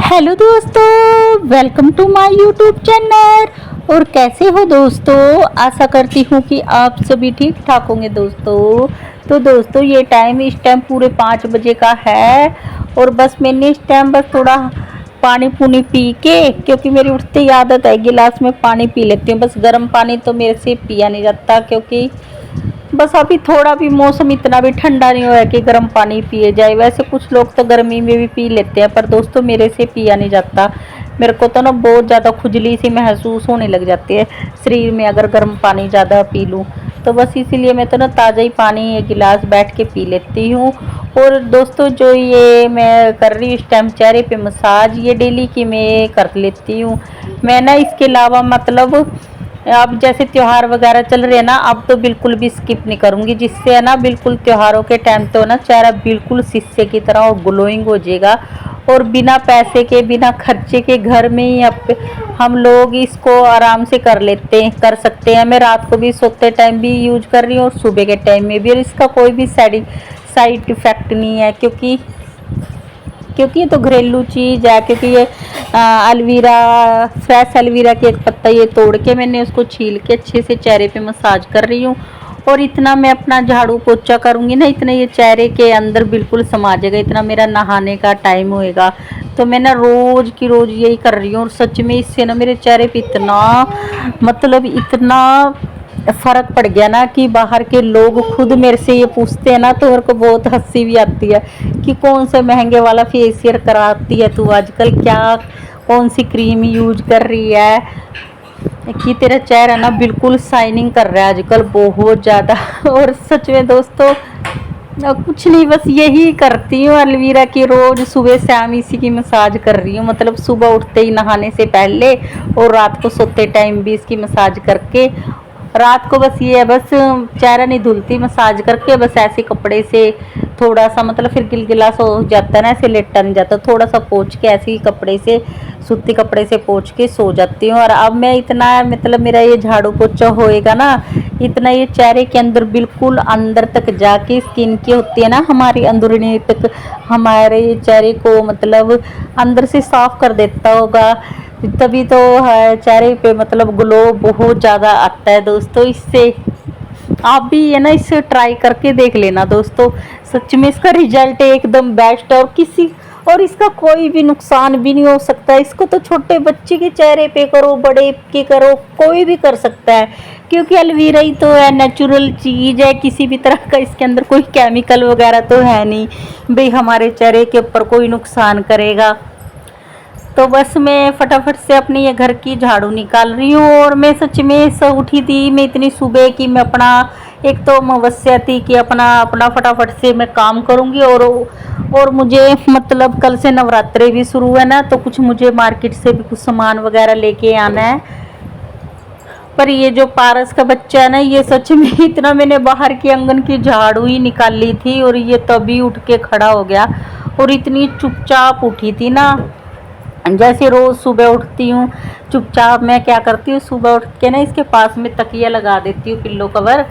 Hello दोस्तों, welcome to my YouTube channel. और कैसे हो दोस्तों? आशा करती हूँ कि आप सभी ठीक ठाक होंगे दोस्तों। तो दोस्तों ये टाइम इस टाइम पूरे 5 बजे का है और बस मैंने इस टाइम बस थोड़ा पानी पुनी पी के, क्योंकि मेरी उठते ही आदत है गिलास में पानी पी लेती हूँ। बस गर्म पानी तो मेरे से पिया नहीं जाता, क्योंकि बस अभी थोड़ा भी मौसम इतना भी ठंडा नहीं हुआ है कि गर्म पानी पिए जाए। वैसे कुछ लोग तो गर्मी में भी पी लेते हैं, पर दोस्तों मेरे से पिया नहीं जाता। मेरे को तो ना बहुत ज़्यादा खुजली सी महसूस होने लग जाती है शरीर में अगर गर्म पानी ज़्यादा पी लूँ। तो बस इसीलिए मैं तो ना ताज़ा ही पानी एक गिलास बैठ के पी लेती हूँ। और दोस्तों जो ये मैं कर रही हूँ इस टाइम चेहरे पे मसाज, ये डेली की मैं कर लेती हूँ। मैं ना इसके अलावा मतलब अब जैसे त्योहार वगैरह चल रहे हैं ना, अब तो बिल्कुल भी स्किप नहीं करूँगी, जिससे है ना बिल्कुल त्योहारों के टाइम तो ना चेहरा बिल्कुल शीशे की तरह और ग्लोइंग हो जाएगा। और बिना पैसे के बिना खर्चे के घर में ही अब हम लोग इसको आराम से कर सकते हैं। मैं रात को भी सोते टाइम भी यूज कर रही हूँ और सुबह के टाइम में भी, और इसका कोई भी साइड इफेक्ट नहीं है, क्योंकि ये तो घरेलू चीज़ है। क्योंकि ये एलोवेरा, फ्रेश एलोवेरा के एक पत्ता ये तोड़ के मैंने उसको छील के अच्छे से चेहरे पे मसाज कर रही हूँ। और इतना मैं अपना झाड़ू पोछा करूँगी ना, इतना ये चेहरे के अंदर बिल्कुल समा जाएगा, इतना मेरा नहाने का टाइम होएगा। तो मैं ना रोज़ की रोज़ यही कर रही हूँ, और सच में इससे ना मेरे चेहरे पे इतना मतलब इतना फ़र्क पड़ गया ना कि बाहर के लोग खुद मेरे से ये पूछते हैं ना, तो मेरे को बहुत हंसी भी आती है कि कौन से महंगे वाला फेशियल कराती है तू आजकल, क्या कौन सी क्रीम यूज कर रही है कि तेरा चेहरा ना बिल्कुल शाइनिंग कर रहा है आजकल बहुत ज़्यादा। और सच में दोस्तों कुछ नहीं, बस यही करती हूँ एलोवेरा की रोज़ सुबह शाम इसी की मसाज कर रही हूँ। मतलब सुबह उठते ही नहाने से पहले और रात को सोते टाइम भी इसकी मसाज करके। रात को बस ये है, बस चेहरा नहीं धुलती मसाज करके, बस ऐसे कपड़े से थोड़ा सा मतलब फिर गिलगिला सा हो जाता है ना, ऐसे लेटा नहीं जाता, थोड़ा सा पोंछ के ऐसे ही कपड़े से सूती कपड़े से पोंछ के सो जाती हूँ। और अब मैं इतना मतलब मेरा ये झाड़ू पोछा होएगा ना, इतना ये चेहरे के अंदर बिल्कुल अंदर तक जाके स्किन की होती है ना हमारी अंदरूनी तक, हमारे चेहरे को मतलब अंदर से साफ कर देता होगा। तभी तो है चेहरे पे मतलब ग्लो बहुत ज़्यादा आता है दोस्तों इससे। आप भी ये ना इसे ट्राई करके देख लेना दोस्तों, सच में इसका रिजल्ट एकदम बेस्ट है। और इसका कोई भी नुकसान भी नहीं हो सकता। इसको तो छोटे बच्चे के चेहरे पे करो, बड़े के करो, कोई भी कर सकता है, क्योंकि एलोवेरा ही तो है, नेचुरल चीज़ है। किसी भी तरह का इसके अंदर कोई केमिकल वगैरह तो है नहीं भाई हमारे चेहरे के ऊपर कोई नुकसान करेगा। तो बस मैं फटाफट से अपनी ये घर की झाड़ू निकाल रही हूँ। और मैं सच में उठी थी मैं इतनी सुबह कि मैं अपना एक तो मवस्या थी कि अपना अपना फटाफट से मैं काम करूँगी। और मुझे मतलब कल से नवरात्रे भी शुरू है ना, तो कुछ मुझे मार्केट से भी कुछ सामान वगैरह लेके आना है। पर ये जो पारस का बच्चा है ना, ये सच में इतना मैंने बाहर के आंगन की झाड़ू ही निकाल ली थी और ये तभी उठ के खड़ा हो गया। और इतनी चुपचाप उठी थी ना, जैसे रोज़ सुबह उठती हूँ चुपचाप मैं क्या करती हूँ, सुबह उठ के ना इसके पास में तकिया लगा देती हूँ, पिल्लो कवर,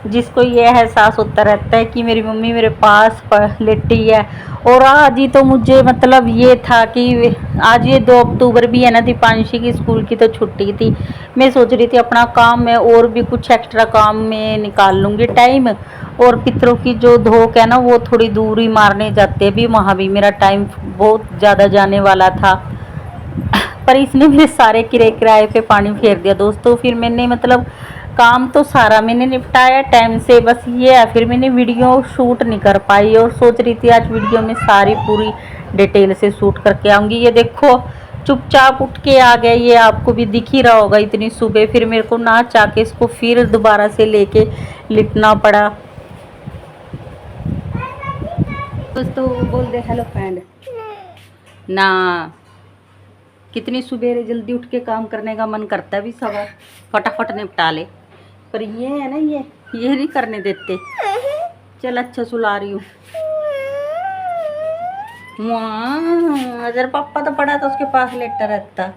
जिसको ये एहसास होता रहता है कि मेरी मम्मी मेरे पास लेटी है। और आज ही तो मुझे मतलब ये था कि आज ये 2 अक्टूबर भी है ना, दीपांशी की स्कूल की तो छुट्टी थी। मैं सोच रही थी अपना काम में और भी कुछ एक्स्ट्रा काम में निकाल लूँगी टाइम। और पितरों की जो धोख है ना, वो थोड़ी दूर ही मारने जाते हैं भी, वहाँ भी मेरा टाइम बहुत ज़्यादा जाने वाला था। पर इसने मेरे सारे किराए पे पानी फेर दिया दोस्तों। फिर मैंने मतलब काम तो सारा मैंने निपटाया टाइम से, बस ये है फिर मैंने वीडियो शूट नहीं कर पाई। और सोच रही थी आज वीडियो में सारी पूरी डिटेल से शूट करके आऊँगी। ये देखो चुपचाप उठ के आ गया, ये आपको भी दिख ही रहा होगा इतनी सुबह। फिर मेरे को ना चाह के इसको फिर दोबारा से लेके लिटना पड़ा। दोस्तों बोल दे हेलो फ्रेंड ना। कितनी सुबह जल्दी उठ के काम करने का मन करता है भी, सब फटाफट निपटा ले, पर ये है ना ये नहीं करने देते। चल अच्छा सुला रही हूँ। अगर पापा तो पड़ा तो उसके पास लेटा रहता।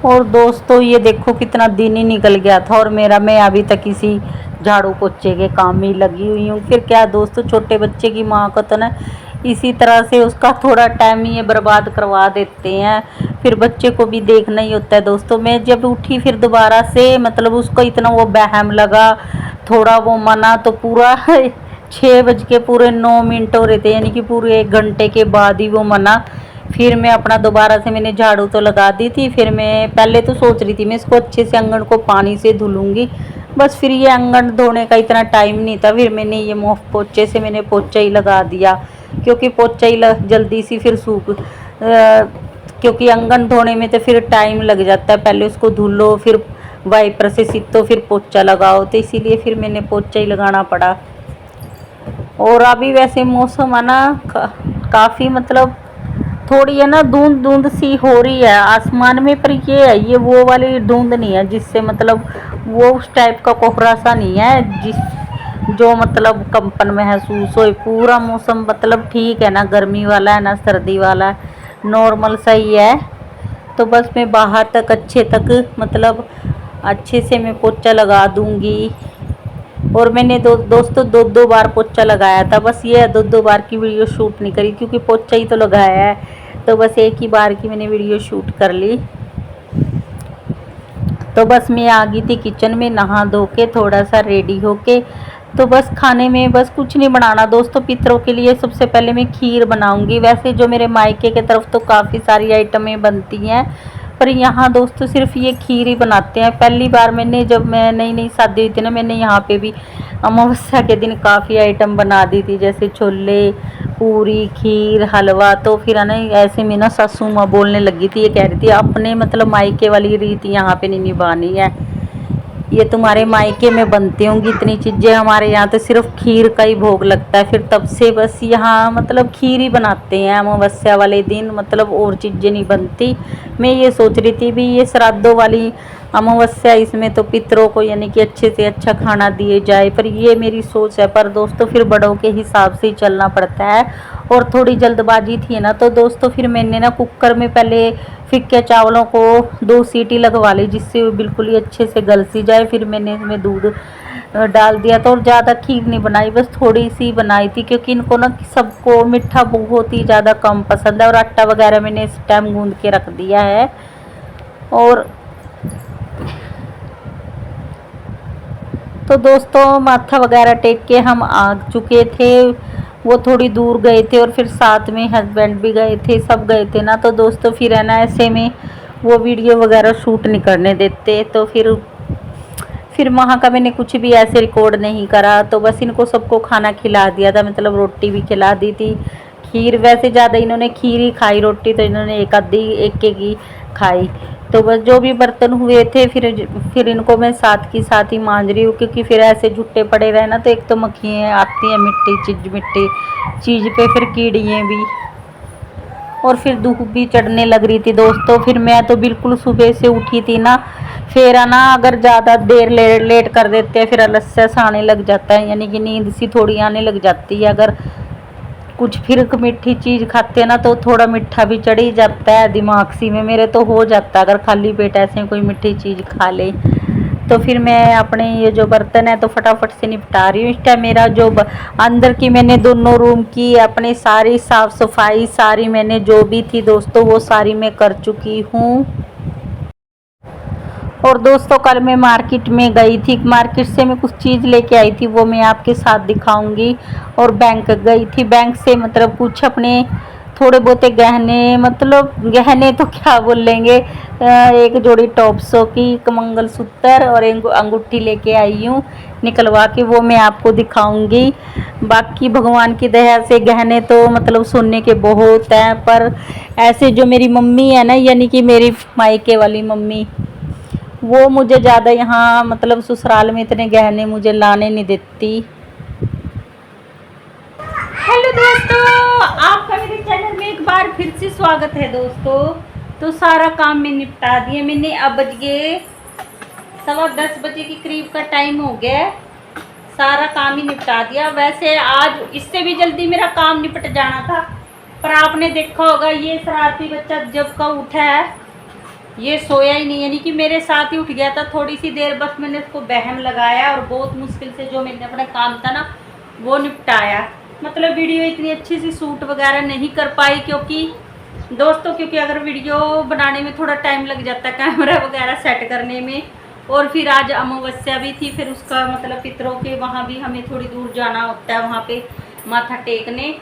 और दोस्तों ये देखो कितना दिन ही निकल गया था और मैं अभी तक इसी झाड़ू पोछे के काम में लगी हुई हूँ। फिर क्या दोस्तों, छोटे बच्चे की माँ को तो ना इसी तरह से उसका थोड़ा टाइम ये बर्बाद करवा देते हैं। फिर बच्चे को भी देखना ही होता है दोस्तों। मैं जब उठी फिर दोबारा से मतलब उसको इतना वो बहम लगा, थोड़ा वो मना तो पूरा 6 बज के पूरे 9 मिनट हो रहे थे, यानी कि पूरे 1 घंटे के बाद ही वो मना। फिर मैं अपना दोबारा से मैंने झाड़ू तो लगा दी थी। फिर मैं पहले तो सोच रही थी मैं इसको अच्छे से आंगन को पानी से धुलूंगी, बस फिर ये आंगन धोने का इतना टाइम नहीं था। फिर मैंने ये मोफ पोचे से मैंने पोचा ही लगा दिया, क्योंकि पोचा ही जल्दी सी फिर सूख क्योंकि आंगन धोने में तो फिर टाइम लग जाता है, पहले उसको धुलो फिर वाइपर से सीतो फिर पोचा लगाओ, तो इसीलिए फिर मैंने पोचा ही लगाना पड़ा। और अभी वैसे मौसम है ना काफ़ी मतलब थोड़ी है ना धुंध धुंध सी हो रही है आसमान में, पर ये है ये वो वाली धुंध नहीं है जिससे मतलब वो उस टाइप का कोहरा सा नहीं है जिस जो मतलब कंपन महसूस हो। पूरा मौसम मतलब ठीक है, ना गर्मी वाला है ना सर्दी वाला है, नॉर्मल सही है। तो बस मैं बाहर तक अच्छे तक मतलब अच्छे से मैं पोछा लगा दूंगी। और मैंने दोस्तों 2 बार पोछा लगाया था, बस ये 2 बार की वीडियो शूट नहीं करी क्योंकि पोछा ही तो लगाया है, तो बस एक ही बार की मैंने वीडियो शूट कर ली। तो बस मैं आ गई थी किचन में नहा धो के थोड़ा सा रेडी होके। तो बस खाने में बस कुछ नहीं बनाना दोस्तों, पितरों के लिए सबसे पहले मैं खीर बनाऊंगी। वैसे जो मेरे मायके के तरफ तो काफ़ी सारी आइटमें बनती हैं, पर यहाँ दोस्तों सिर्फ ये खीर ही बनाते हैं। पहली बार मैंने जब मैं नई नई शादी हुई थी ना, मैंने यहाँ पे भी अमावस्या के दिन काफ़ी आइटम बना दी थी, जैसे छोले पूरी खीर हलवा। तो फिर है ना ऐसे में ना सासू माँ बोलने लगी थी, ये कह रही थी अपने मतलब मायके वाली रीत यहाँ पे नहीं निभानी है, ये तुम्हारे मायके में बनती होंगी इतनी चीज़ें, हमारे यहाँ तो सिर्फ खीर का ही भोग लगता है। फिर तब से बस यहाँ मतलब खीर ही बनाते हैं अमावस्या वाले दिन, मतलब और चीज़ें नहीं बनती। मैं ये सोच रही थी भी ये श्राद्धों वाली अमावस्या, इसमें तो पितरों को यानी कि अच्छे से अच्छा खाना दिए जाए, पर ये मेरी सोच है। पर दोस्तों फिर बड़ों के हिसाब से ही चलना पड़ता है, और थोड़ी जल्दबाजी थी ना, तो दोस्तों फिर मैंने ना कुकर में पहले फिक्के चावलों को 2 सीटी लगवा ली, जिससे वो बिल्कुल ही अच्छे से गल सी जाए। फिर मैंने इसमें दूध डाल दिया था, और ज़्यादा खीर नहीं बनाई, बस थोड़ी सी बनाई थी, क्योंकि इनको ना सबको मीठा बहुत ही ज़्यादा कम पसंद है। और आटा वगैरह मैंने इस टाइम गूंद के रख दिया है। और तो दोस्तों माथा वगैरह टेक के हम आ चुके थे, वो थोड़ी दूर गए थे, और फिर साथ में हस्बैंड भी गए थे, सब गए थे ना। तो दोस्तों फिर है ना ऐसे में वो वीडियो वगैरह शूट नहीं करने देते, तो फिर वहाँ का मैंने कुछ भी ऐसे रिकॉर्ड नहीं करा। तो बस इनको सबको खाना खिला दिया था, मतलब रोटी भी खिला दी थी। खीर वैसे ज़्यादा इन्होंने खीर ही खाई, रोटी तो इन्होंने एक आधी एक ही खाई। तो बस जो भी बर्तन हुए थे फिर इनको मैं साथ की साथ ही मांज रही हूँ, क्योंकि फिर ऐसे जुट्टे पड़े रहे ना तो एक तो मक्खियाँ आती हैं मिट्टी चीज़ पे, फिर कीड़ियाँ भी, और फिर धूप भी चढ़ने लग रही थी दोस्तों। फिर मैं तो बिल्कुल सुबह से उठी थी ना, फिर है ना अगर ज़्यादा देर लेट कर देते हैं फिर आलस्य आने लग जाता है, यानी कि नींद सी थोड़ी आने लग जाती है। अगर कुछ फिर मीठी चीज़ खाते हैं ना तो थोड़ा मीठा भी चढ़ ही जाता है दिमाग सी में, मेरे तो हो जाता है अगर खाली पेट ऐसे कोई मीठी चीज़ खा ले। तो फिर मैं अपने ये जो बर्तन है तो फटाफट से निपटा रही हूँ। इस टाइम मेरा जो अंदर की मैंने दोनों रूम की अपनी सारी साफ़ सफाई सारी मैंने जो भी थी दोस्तों वो सारी मैं कर चुकी हूँ। और दोस्तों कल मैं मार्केट में गई थी, मार्केट से मैं कुछ चीज़ लेके आई थी, वो मैं आपके साथ दिखाऊंगी। और बैंक गई थी, बैंक से मतलब कुछ अपने थोड़े बहुते गहने, मतलब गहने तो क्या बोल लेंगे, एक जोड़ी टॉप्सों की, एक मंगलसूत्र और एक अंगूठी लेके आई हूँ निकलवा के, वो मैं आपको दिखाऊंगी। बाकी भगवान की दया से गहने तो मतलब सोने के बहुत हैं, पर ऐसे जो मेरी मम्मी है ना, यानी कि मेरी मायके वाली मम्मी, वो मुझे ज़्यादा यहाँ मतलब ससुराल में इतने गहने मुझे लाने नहीं देती। हेलो दोस्तों, आपका मेरे चैनल में एक बार फिर से स्वागत है दोस्तों। तो सारा काम मैं निपटा दिया मैंने, अब बज गए 10:15 बजे के करीब का टाइम हो गया, सारा काम ही निपटा दिया। वैसे आज इससे भी जल्दी मेरा काम निपट जाना था, पर आपने देखा होगा ये शरारती बच्चा जब का उठा है ये सोया ही नहीं, यानी कि मेरे साथ ही उठ गया था। थोड़ी सी देर बस मैंने उसको बहम लगाया और बहुत मुश्किल से जो मैंने अपना काम था ना वो निपटाया। मतलब वीडियो इतनी अच्छी सी शूट वगैरह नहीं कर पाई, क्योंकि अगर वीडियो बनाने में थोड़ा टाइम लग जाता है कैमरा वगैरह सेट करने में, और फिर आज अमावस्या भी थी, फिर उसका मतलब पितरों के वहाँ भी हमें थोड़ी दूर जाना होता है, वहाँ पे माथा टेकने।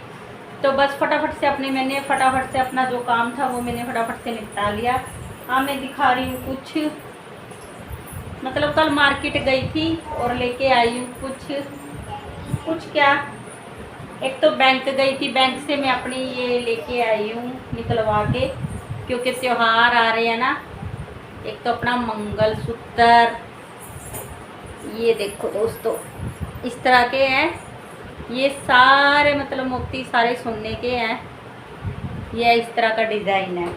तो बस मैंने फटाफट से अपना जो काम था वो मैंने फटाफट से निपटा लिया। हाँ, मैं दिखा रही हूँ कुछ, मतलब कल मार्केट गई थी और लेके आई हूँ कुछ क्या, एक तो बैंक गई थी, बैंक से मैं अपनी ये लेके आई हूँ निकलवा के, क्योंकि त्योहार आ रहे हैं ना। एक तो अपना मंगलसूत्र, ये देखो दोस्तों इस तरह के हैं, ये सारे मतलब मोती सारे सोने के हैं, ये इस तरह का डिज़ाइन है।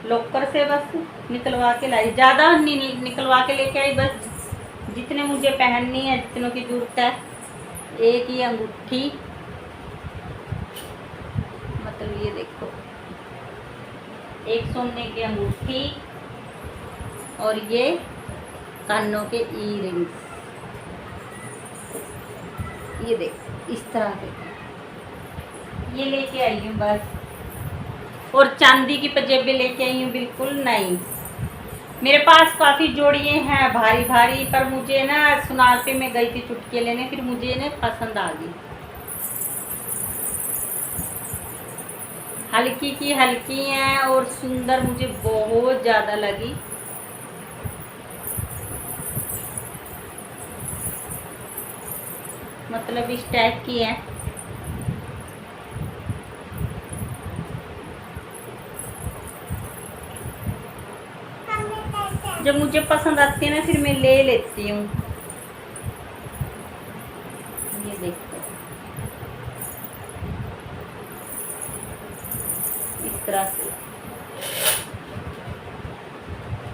लॉकर से बस निकलवा के लाई, ज़्यादा नहीं निकलवा के लेके आई, बस जितने मुझे पहननी है, जितनों की ज़रूरत है। एक ही अंगूठी, मतलब ये देखो, एक सोने की अंगूठी और ये कानों के ईयरिंग्स, ये देखो इस तरह के ये लेके आई हूँ बस। और चांदी की पंजेबें लेके आई हूँ बिल्कुल नहीं। मेरे पास काफ़ी जोड़िए हैं भारी भारी, पर मुझे ना सुनार पे मैं गई थी चुटकी लेने, फिर मुझे ना पसंद आ गई। हल्की की हल्की हैं और सुंदर मुझे बहुत ज़्यादा लगी। मतलब इस टाइप की है। जब मुझे पसंद आती है ना फिर मैं ले लेती हूँ। ये देखो इस तरह से,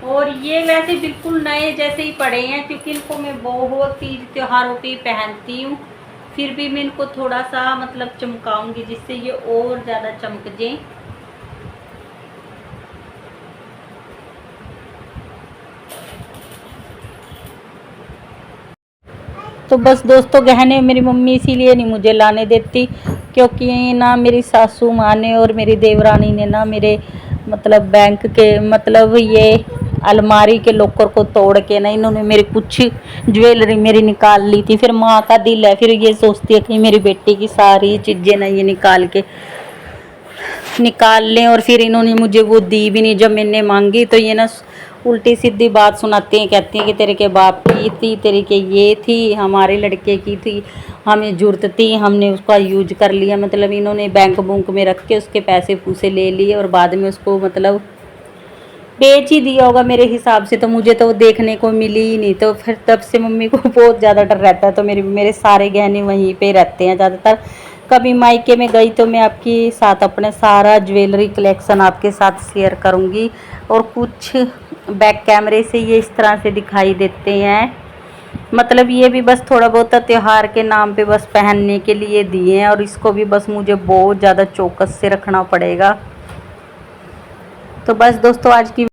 और ये वैसे बिल्कुल नए जैसे ही पड़े हैं, क्योंकि इनको मैं बहुत तीज त्योहारों पे पहनती हूँ। फिर भी मैं इनको थोड़ा सा मतलब चमकाऊंगी, जिससे ये और ज़्यादा चमक जाए। तो बस दोस्तों, गहने मेरी मम्मी इसीलिए नहीं मुझे लाने देती, क्योंकि ना मेरी सासू माँ ने और मेरी देवरानी ने ना मेरे मतलब बैंक के मतलब ये अलमारी के लॉकर को तोड़ के ना इन्होंने मेरी कुछ ज्वेलरी मेरी निकाल ली थी। फिर माँ का दिल है, फिर ये सोचती है कि मेरी बेटी की सारी चीज़ें ना ये निकाल लें, और फिर इन्होंने मुझे वो दी भी नहीं। जब मैंने मांगी तो ये ना उल्टी सीधी बात सुनाती हैं, कहती हैं कि तेरे के बाप की थी, तेरे के ये थी, हमारे लड़के की थी, हमें ज़रूरत थी, हमने उसका यूज कर लिया। मतलब इन्होंने बैंक बुंक में रख के उसके पैसे पूसे ले लिए और बाद में उसको मतलब बेच ही दिया होगा मेरे हिसाब से। तो मुझे तो देखने को मिली ही नहीं। तो फिर तब से मम्मी को बहुत ज़्यादा डर रहता है। तो मेरे सारे गहने वहीं पे रहते हैं ज़्यादातर। कभी मायके में गई तो मैं आपके साथ अपने सारा ज्वेलरी कलेक्शन आपके साथ शेयर करूँगी। और कुछ बैक कैमरे से ये इस तरह से दिखाई देते हैं। मतलब ये भी बस थोड़ा बहुत त्योहार के नाम पे बस पहनने के लिए दिए हैं, और इसको भी बस मुझे बहुत ज़्यादा चौकस से रखना पड़ेगा। तो बस दोस्तों, आज की